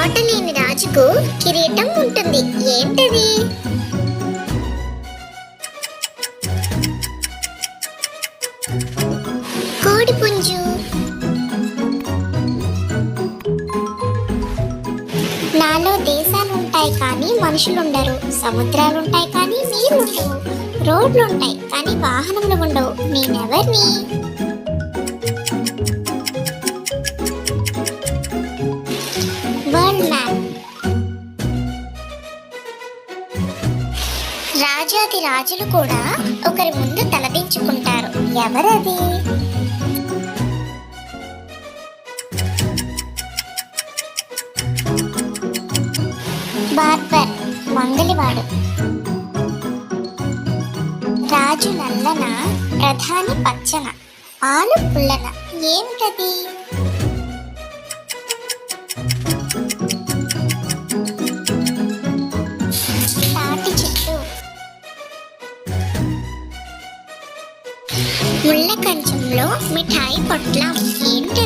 మాట లేని రాజుకు కిరీటం ఉంటుంది. ఏంటది? కోడి పుంజు. నాలో దేశాలుంటాయి కానీ మనుషులుండరు, సముద్రాలుంటాయి కానీ నీరు ఉండవు, రోడ్లుంటాయి కానీ వాహనములు ఉండవు. నేనెవర్ని? World map. రాజాది రాజులు కూడా ఒకరి ముందు తలదించుకుంటారు. ఎవరది? బార్బర్, మంగలివాడు. రాజు నల్లన, ప్రధాని పచ్చన, ఆలు పుల్లన. ఏమిటది? తాటి చెట్టు. ముళ్ళ కంచంలో మిఠాయి పొట్లం. ఏంటి?